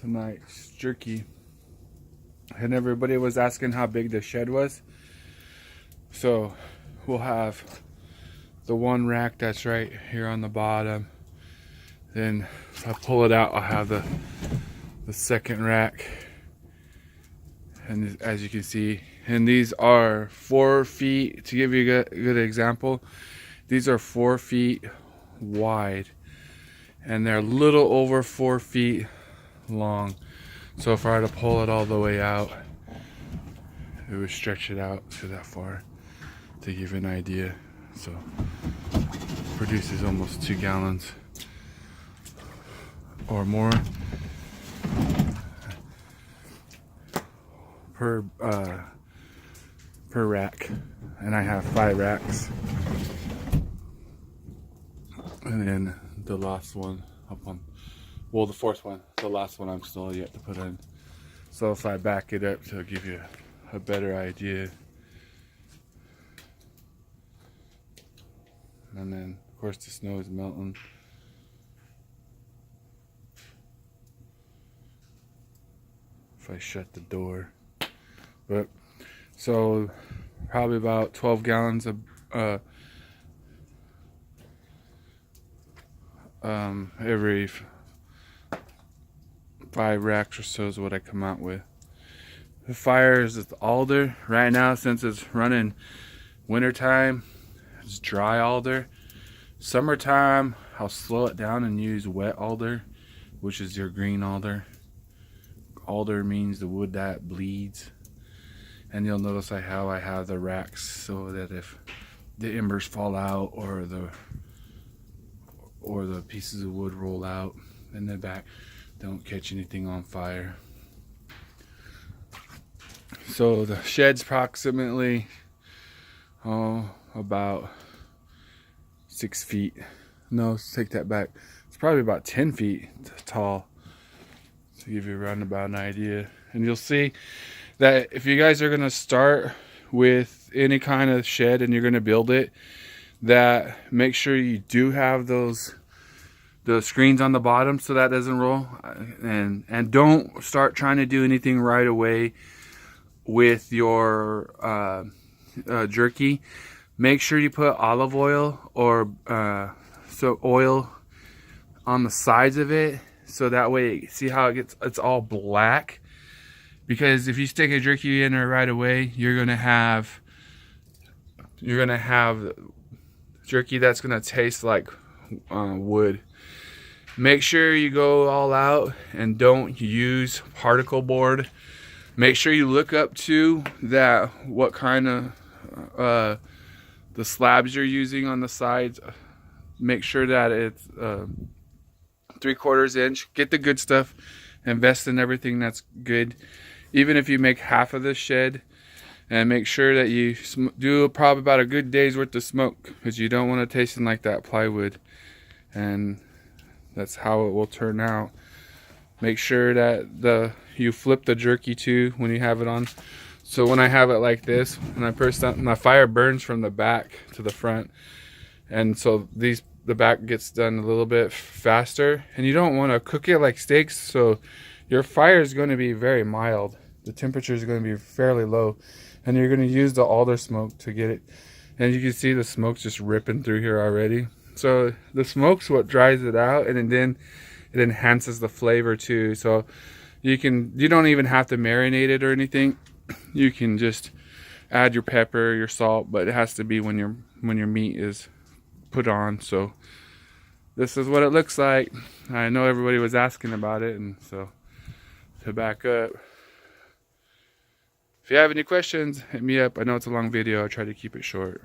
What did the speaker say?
tonight's jerky. And everybody was asking how big the shed was. So we'll have the one rack that's right here on the bottom. Then if I pull it out, I'll have the second rack. And as you can see, and these are 4 feet, to give you a good example, these are 4 feet wide. And they're a little over 4 feet long. So if I were to pull it all the way out, it would stretch it out to that far, to give you an idea. So it produces almost 2 gallons or more per rack, and I have 5 racks, and then the last one up on, well, the fourth one, the last one I'm still yet to put in. So if I back it up to give you a better idea. And then of course the snow is melting. If I shut the door. But so probably about 12 gallons of every 5 racks or so is what I come out with. The fire is with alder right now, since it's running wintertime. It's dry alder. Summertime, I'll slow it down and use wet alder, which is your green alder. Alder means the wood that bleeds. And you'll notice how I have the racks so that if the embers fall out or the pieces of wood roll out in the back, don't catch anything on fire. So the shed's approximately about 6 feet. No, take that back. It's probably about 10 feet tall, to give you a roundabout an idea. And you'll see that if you guys are going to start with any kind of shed and you're going to build it, that make sure you do have those screens on the bottom so that doesn't roll, and don't start trying to do anything right away with your jerky. Make sure you put olive oil or oil on the sides of it, so that way, see how it's all black. Because if you stick a jerky in there right away, you're gonna have jerky that's gonna taste like wood. Make sure you go all out and don't use particle board. Make sure you look up to that what kind of the slabs you're using on the sides. Make sure that it's 3/4 inch. Get the good stuff. Invest in everything that's good. Even if you make half of the shed, and make sure that you do probably about a good day's worth of smoke, because you don't want it tasting like that plywood, and that's how it will turn out. Make sure that you flip the jerky too when you have it on. So when I have it like this, when I press down, my fire burns from the back to the front, and so the back gets done a little bit faster. And you don't want to cook it like steaks, so your fire is going to be very mild. The temperature is going to be fairly low, and you're going to use the alder smoke to get it. And you can see the smoke's just ripping through here already. So the smoke's what dries it out, and then it enhances the flavor too. So you don't even have to marinate it or anything. You can just add your pepper, your salt, but it has to be when your meat is put on. So this is what it looks like. I know everybody was asking about it, and so to back up, if you have any questions, hit me up. I know it's a long video. I try to keep it short.